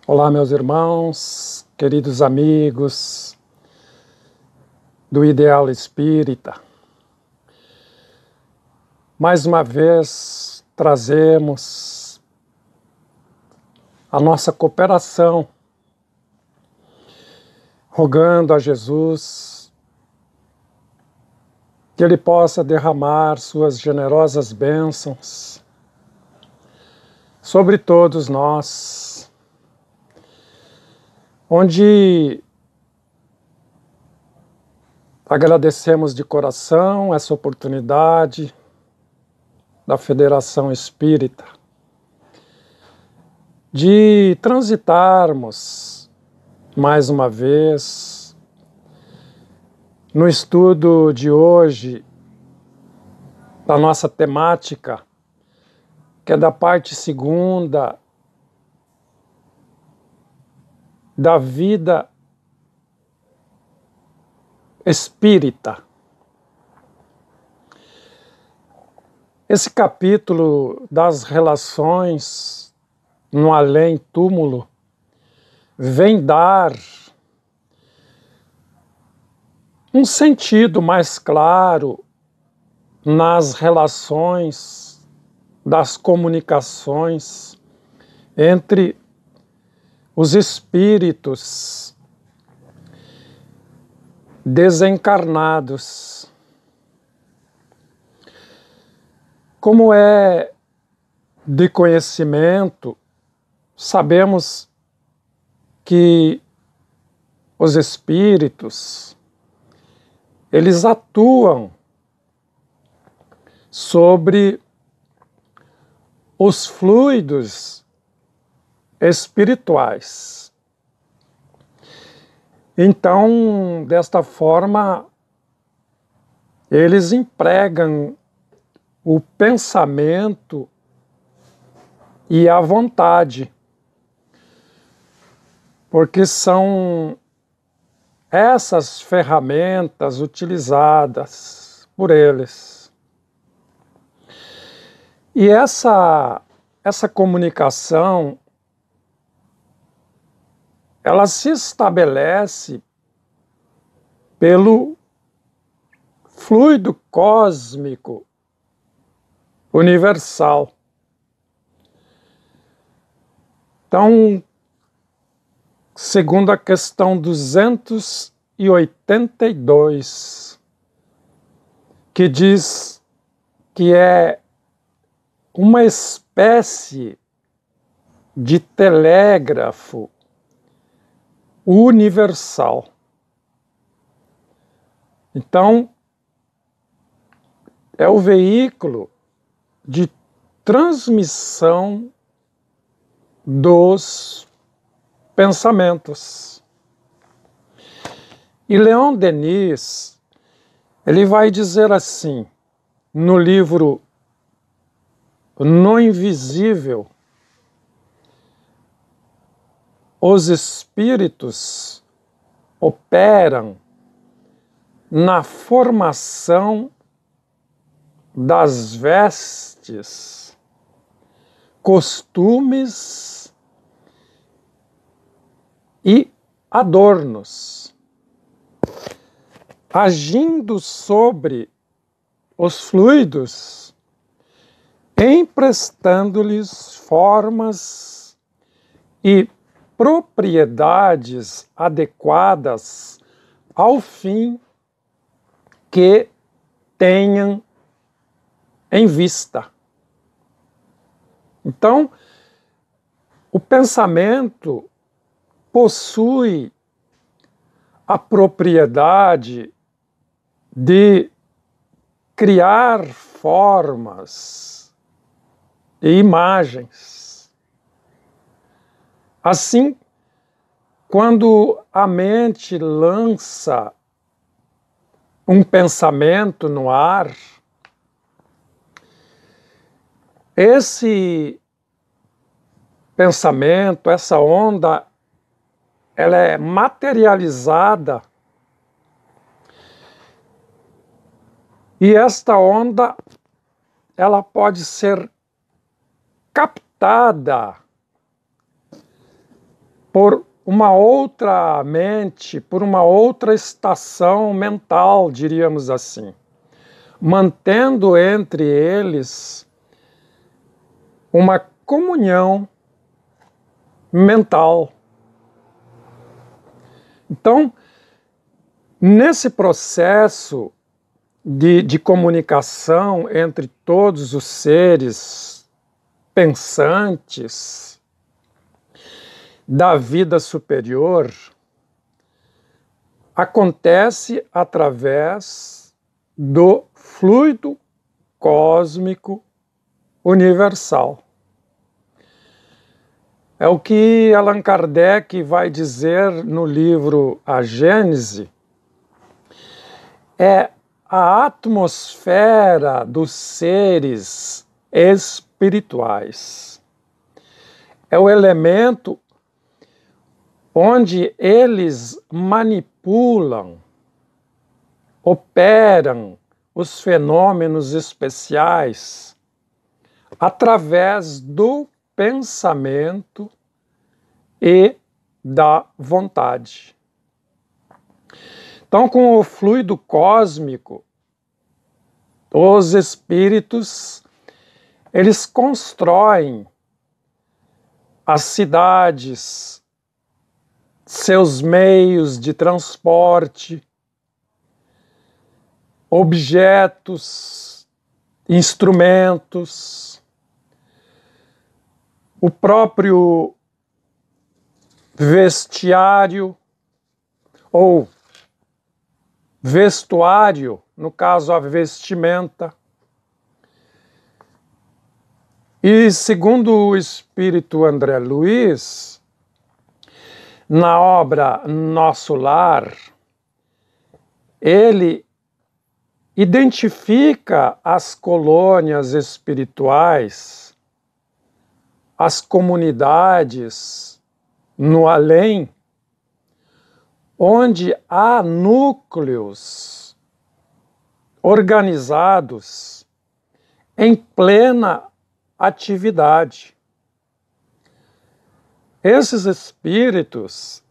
Olá, meus irmãos, queridos amigos do Ideal Espírita. Mais uma vez trazemos a nossa cooperação, rogando a Jesus que Ele possa derramar suas generosas bênçãos sobre todos nós, onde agradecemos de coração essa oportunidade da Federação Espírita de transitarmos mais uma vez no estudo de hoje da nossa temática, que é da parte segunda da vida espírita. Esse capítulo das relações no além-túmulo vem dar um sentido mais claro nas relações das comunicações entre os espíritos desencarnados. Como é de conhecimento, sabemos que os espíritos, eles atuam sobre os fluidos espirituais. Então, desta forma, eles empregam o pensamento e a vontade, porque são essas ferramentas utilizadas por eles. E essa comunicação, ela se estabelece pelo fluido cósmico universal. Então, segundo a questão 282, que diz que é uma espécie de telégrafo universal. Então, é o veículo de transmissão dos pensamentos. E Leon Denis, ele vai dizer assim, no livro No Invisível: os espíritos operam na formação das vestes, costumes e adornos, agindo sobre os fluidos, emprestando-lhes formas e propriedades adequadas ao fim que tenham em vista. Então, o pensamento possui a propriedade de criar formas e imagens. Assim, quando a mente lança um pensamento no ar, esse pensamento, essa onda, ela é materializada e esta onda, ela pode ser captada por uma outra mente, por uma outra estação mental, diríamos assim, mantendo entre eles uma comunhão mental. Então, nesse processo de comunicação entre todos os seres pensantes da vida superior, acontece através do fluido cósmico universal. É o que Allan Kardec vai dizer no livro A Gênese, é a atmosfera dos seres espirituais. É o elemento onde eles manipulam, operam os fenômenos especiais através do pensamento e da vontade. Então, com o fluido cósmico, os espíritos, eles constroem as cidades, seus meios de transporte, objetos, instrumentos, o próprio vestiário ou vestuário, no caso a vestimenta. E segundo o espírito André Luiz, na obra Nosso Lar, ele identifica as colônias espirituais, as comunidades no além, onde há núcleos organizados em plena atividade. Esses espíritos,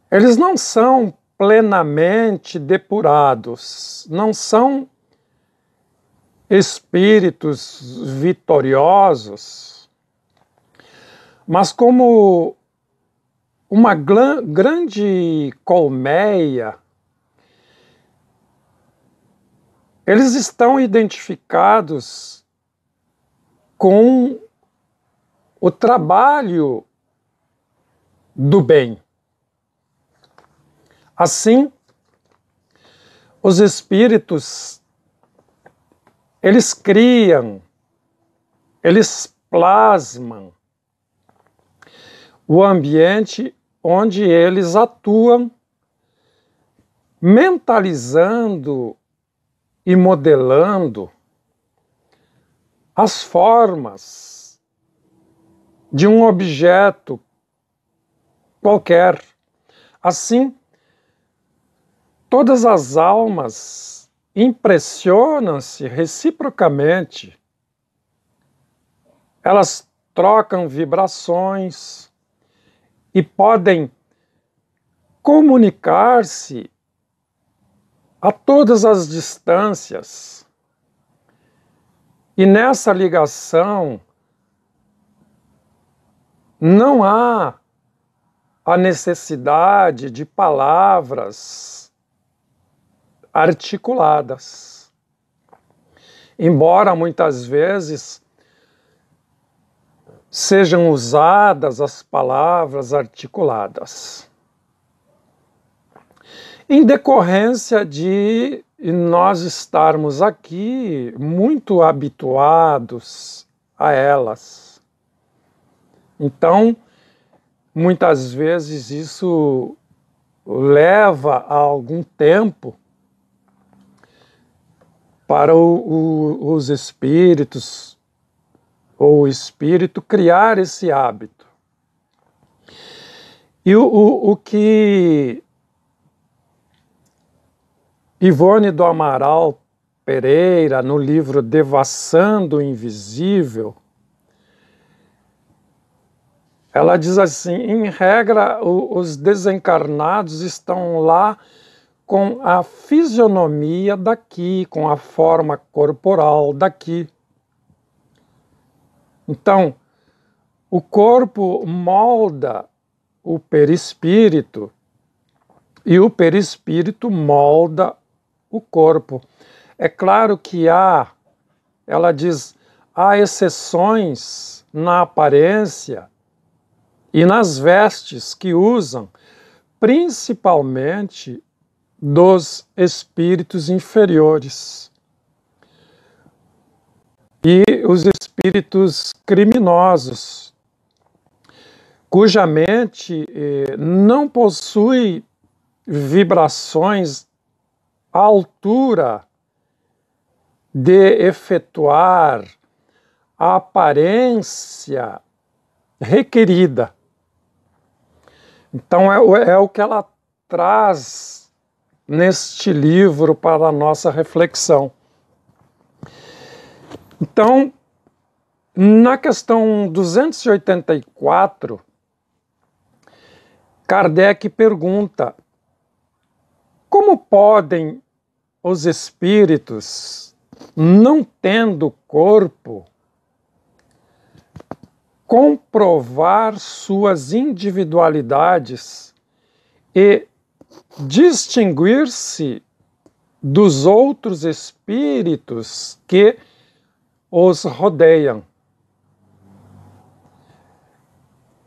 eles não são plenamente depurados, não são espíritos vitoriosos, mas como uma grande colmeia, eles estão identificados com o trabalho do bem. Assim, os espíritos, eles criam, eles plasmam o ambiente onde eles atuam, mentalizando e modelando as formas de um objeto qualquer. Assim, todas as almas impressionam-se reciprocamente. Elas trocam vibrações e podem comunicar-se a todas as distâncias. E nessa ligação não há a necessidade de palavras articuladas. Embora muitas vezes sejam usadas as palavras articuladas. Em decorrência de nós estarmos aqui muito habituados a elas. Então, muitas vezes isso leva a algum tempo para os espíritos ou o espírito criar esse hábito. E o que Ivone do Amaral Pereira, no livro Devassando o Invisível, Ela diz assim: em regra, os desencarnados estão lá com a fisionomia daqui, com a forma corporal daqui. Então, o corpo molda o perispírito e o perispírito molda o corpo. É claro que ela diz, há exceções na aparência e nas vestes que usam, principalmente dos espíritos inferiores e os espíritos criminosos, cuja mente não possui vibrações à altura de efetuar a aparência requerida. Então é o que ela traz neste livro para a nossa reflexão. Então, na questão 284, Kardec pergunta: como podem os espíritos, não tendo corpo, comprovar suas individualidades e distinguir-se dos outros espíritos que os rodeiam?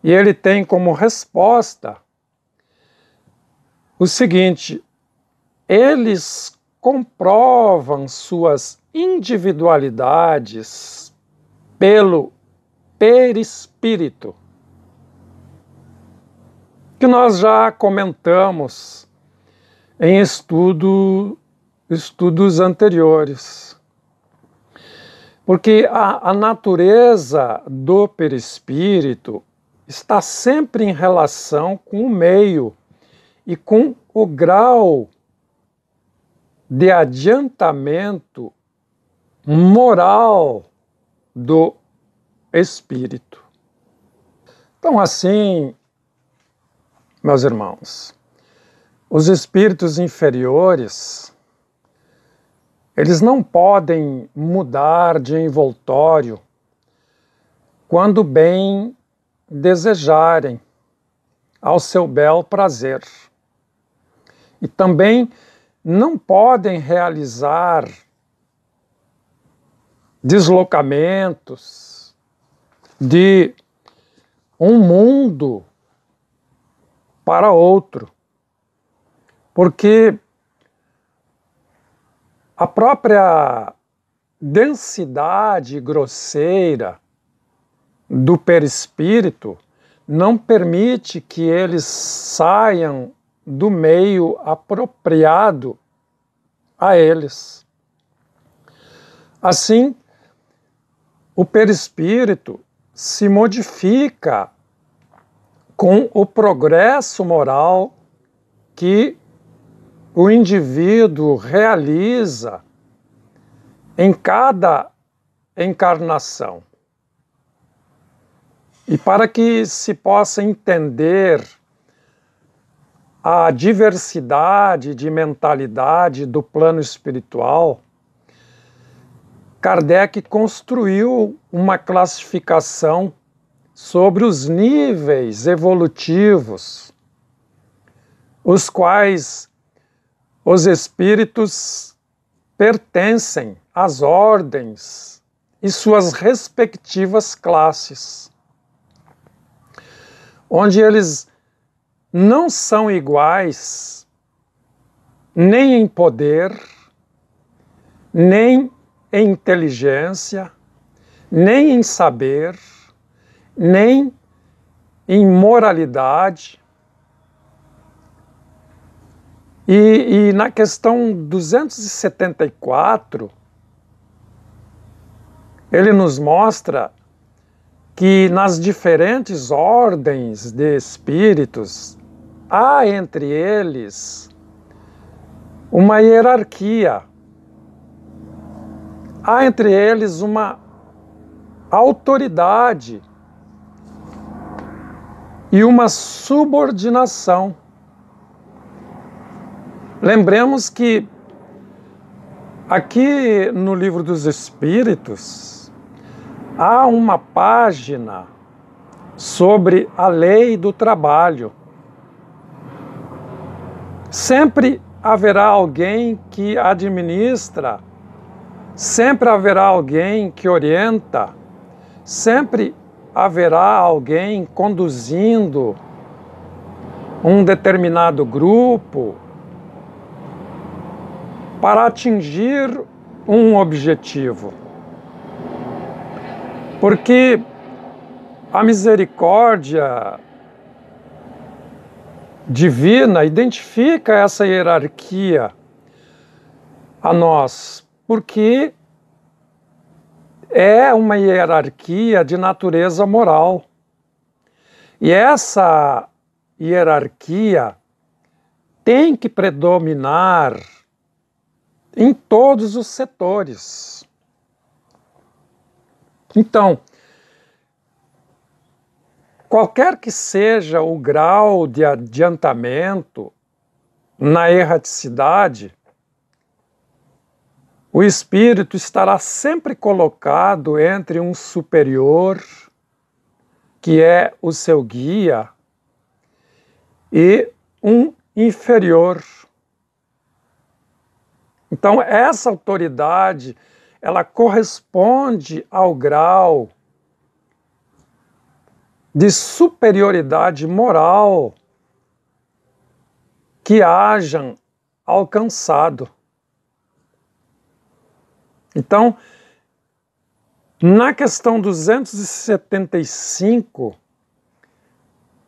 E ele tem como resposta o seguinte: eles comprovam suas individualidades pelo perispírito, que nós já comentamos em estudos anteriores. Porque a natureza do perispírito está sempre em relação com o meio e com o grau de adiantamento moral do espírito. Então, assim, meus irmãos, os espíritos inferiores, eles não podem mudar de envoltório quando bem desejarem, ao seu bel prazer. E também não podem realizar deslocamentos de um mundo para outro, porque a própria densidade grosseira do perispírito não permite que eles saiam do meio apropriado a eles. Assim, o perispírito se modifica com o progresso moral que o indivíduo realiza em cada encarnação. E para que se possa entender a diversidade de mentalidade do plano espiritual, Kardec construiu uma classificação sobre os níveis evolutivos, os quais os espíritos pertencem às ordens e suas respectivas classes, onde eles não são iguais nem em poder, nem em inteligência, nem em saber, nem em moralidade. E na questão 274, ele nos mostra que nas diferentes ordens de espíritos há entre eles uma hierarquia, há entre eles uma autoridade e uma subordinação. Lembremos que aqui no Livro dos Espíritos há uma página sobre a lei do trabalho. Sempre haverá alguém que administra, sempre haverá alguém que orienta, sempre haverá alguém conduzindo um determinado grupo para atingir um objetivo. Porque a misericórdia divina identifica essa hierarquia a nós, porque é uma hierarquia de natureza moral. E essa hierarquia tem que predominar em todos os setores. Então, qualquer que seja o grau de adiantamento na erraticidade, o espírito estará sempre colocado entre um superior, que é o seu guia, e um inferior. Então, essa autoridade, ela corresponde ao grau de superioridade moral que hajam alcançado. Então, na questão 275,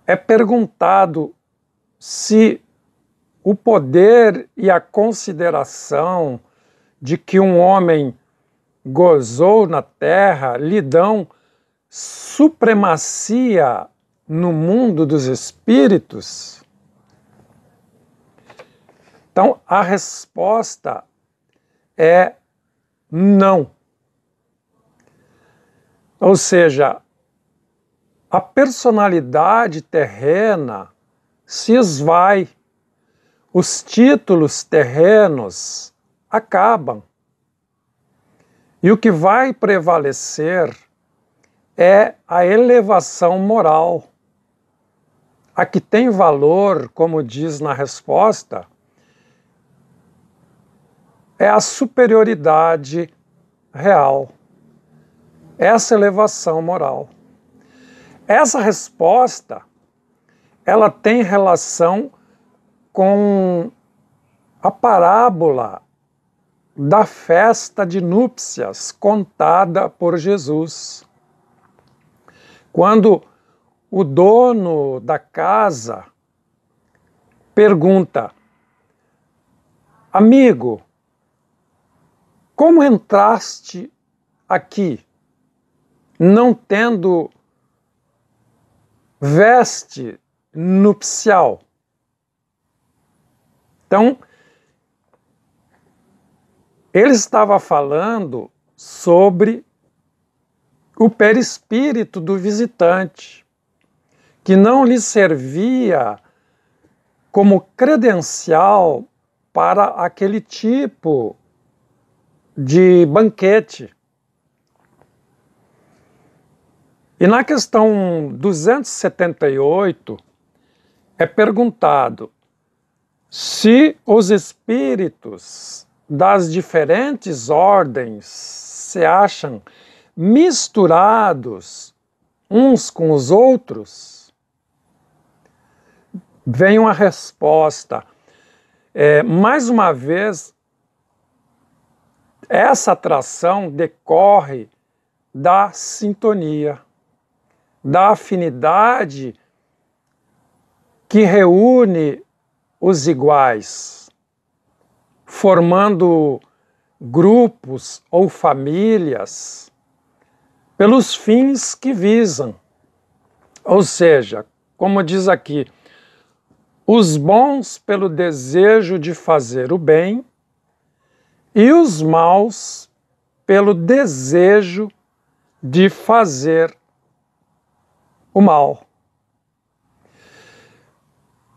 é perguntado se o poder e a consideração de que um homem gozou na terra lhe dão supremacia no mundo dos espíritos? Então, a resposta é não. Ou seja, a personalidade terrena se esvai, os títulos terrenos acabam. E o que vai prevalecer é a elevação moral. A que tem valor, como diz na resposta, é a superioridade real, essa elevação moral. Essa resposta, ela tem relação com a parábola da festa de núpcias contada por Jesus. Quando o dono da casa pergunta: amigo, como entraste aqui, não tendo veste nupcial? Então, ele estava falando sobre o perispírito do visitante, que não lhe servia como credencial para aquele tipo de banquete. E na questão 278 é perguntado se os espíritos das diferentes ordens se acham misturados uns com os outros. Vem uma resposta. Mais uma vez, essa atração decorre da sintonia, da afinidade que reúne os iguais, formando grupos ou famílias pelos fins que visam. Ou seja, como diz aqui, os bons pelo desejo de fazer o bem e os maus pelo desejo de fazer o mal.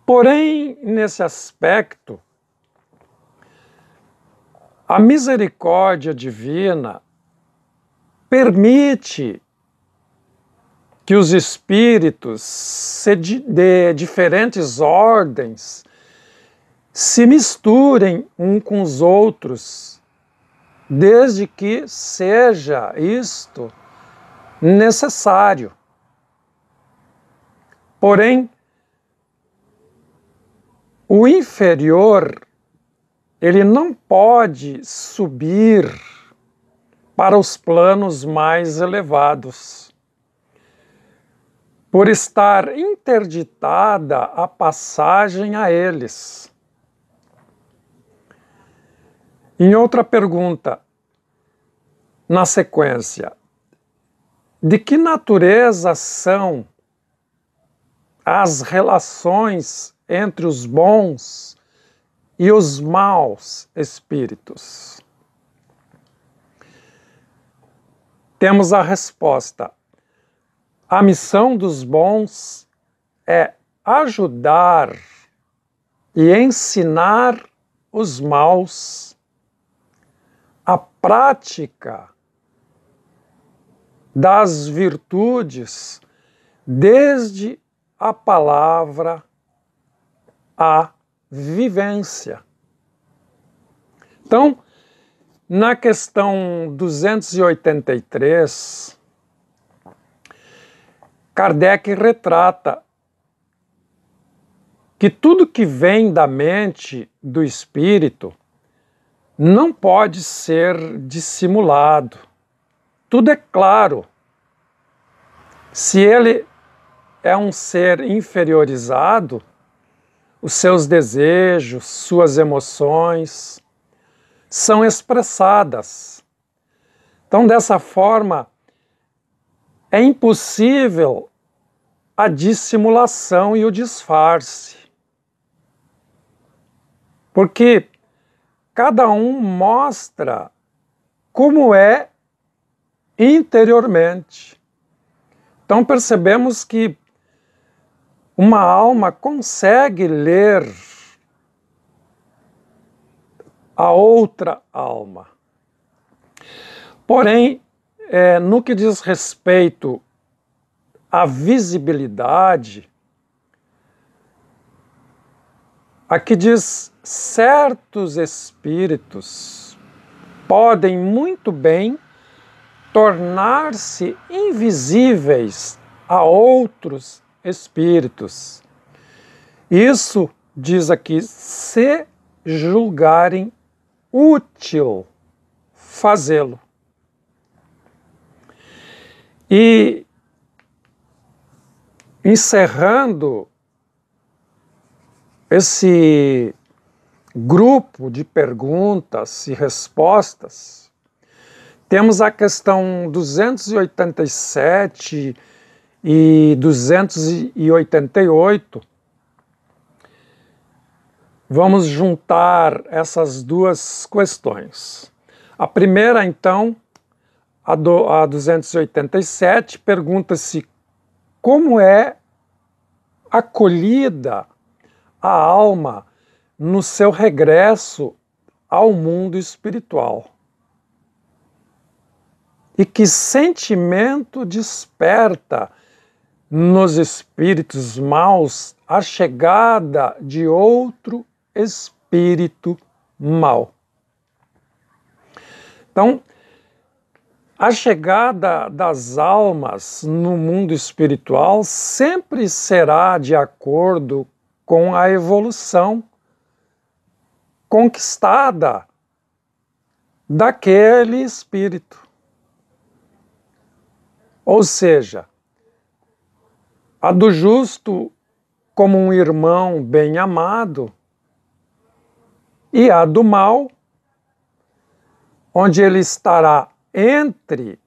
Porém, nesse aspecto, a misericórdia divina permite que os espíritos de diferentes ordens se misturem uns com os outros, desde que seja isto necessário. Porém, o inferior, ele não pode subir para os planos mais elevados, por estar interditada a passagem a eles. Em outra pergunta, na sequência, de que natureza são as relações entre os bons e os maus espíritos? Temos a resposta. A missão dos bons é ajudar e ensinar os maus a prática das virtudes, desde a palavra à vivência. Então, na questão 283, Kardec retrata que tudo que vem da mente do espírito não pode ser dissimulado. Tudo é claro. Se ele é um ser inferiorizado, os seus desejos, suas emoções são expressadas. Então, dessa forma, é impossível a dissimulação e o disfarce. Porque cada um mostra como é interiormente. Então percebemos que uma alma consegue ler a outra alma. Porém, no que diz respeito à visibilidade, aqui diz: certos espíritos podem muito bem tornar-se invisíveis a outros espíritos. Isso, diz aqui, se julgarem útil fazê-lo. E, encerrando esse grupo de perguntas e respostas, temos a questão 287 e 288. Vamos juntar essas duas questões. A primeira, então, a 287, pergunta-se como é acolhida a alma no seu regresso ao mundo espiritual. E que sentimento desperta nos espíritos maus a chegada de outro espírito mau. Então, a chegada das almas no mundo espiritual sempre será de acordo com a evolução conquistada daquele espírito. Ou seja, a do justo como um irmão bem amado, e a do mal, onde ele estará entre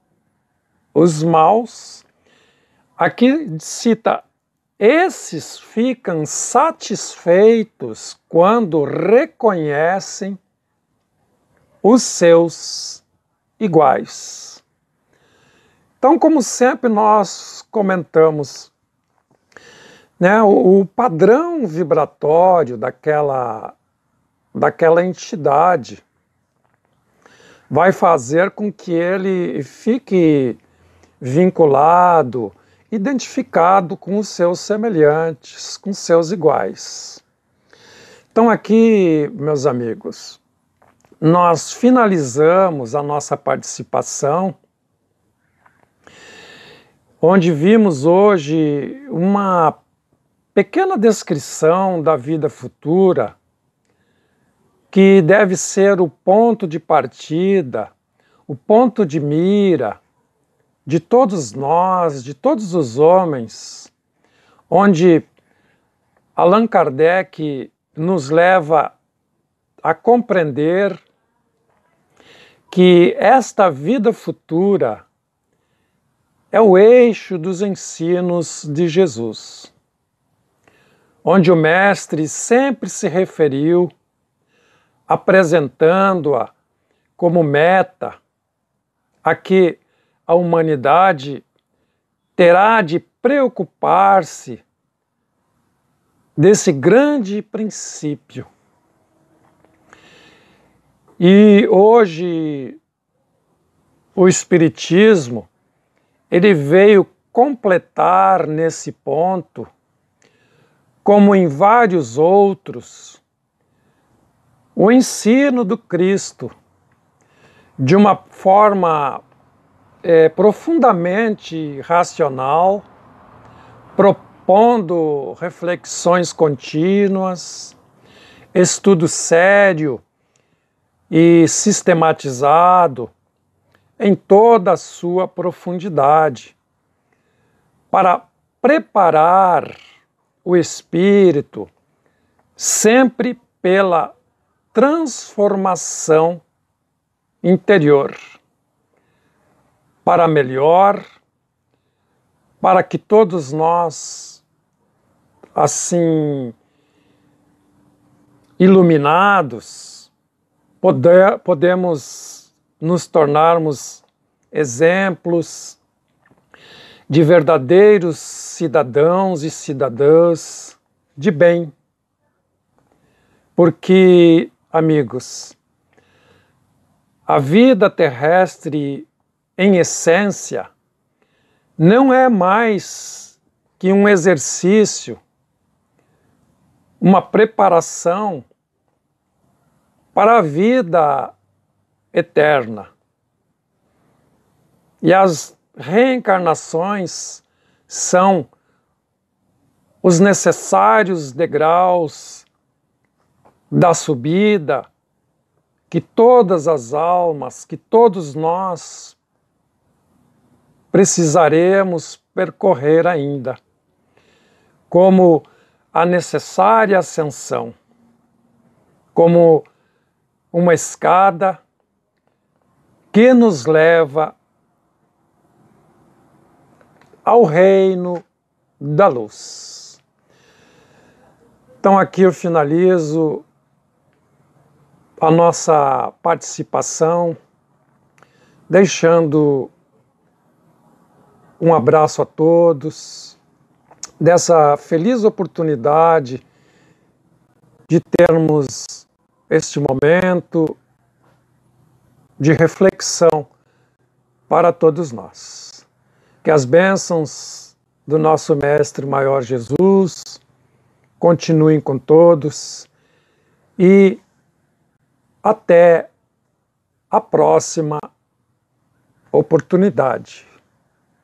os maus. Aqui cita: esses ficam satisfeitos quando reconhecem os seus iguais. Então, como sempre nós comentamos, né, o padrão vibratório daquela entidade vai fazer com que ele fique vinculado, identificado com os seus semelhantes, com seus iguais. Então aqui, meus amigos, nós finalizamos a nossa participação, onde vimos hoje uma pequena descrição da vida futura, que deve ser o ponto de partida, o ponto de mira de todos nós, de todos os homens, onde Allan Kardec nos leva a compreender que esta vida futura é o eixo dos ensinos de Jesus, onde o Mestre sempre se referiu apresentando-a como meta a que a humanidade terá de preocupar-se desse grande princípio. E hoje o Espiritismo, ele veio completar nesse ponto, como em vários outros, o ensino do Cristo, de uma forma profundamente racional, propondo reflexões contínuas, estudo sério e sistematizado em toda a sua profundidade, para preparar o espírito sempre pela transformação interior, para melhor, para que todos nós, assim, iluminados, podemos nos tornarmos exemplos de verdadeiros cidadãos e cidadãs de bem. Porque, amigos, a vida terrestre, em essência, não é mais que um exercício, uma preparação para a vida eterna. E as reencarnações são os necessários degraus da subida que todas as almas, que todos nós precisaremos percorrer ainda, como a necessária ascensão, como uma escada que nos leva ao reino da luz. Então aqui eu finalizo a nossa participação, deixando um abraço a todos, dessa feliz oportunidade de termos este momento de reflexão para todos nós. Que as bênçãos do nosso Mestre Maior Jesus continuem com todos e até a próxima oportunidade,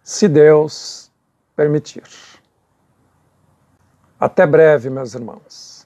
se Deus permitir. Até breve, meus irmãos.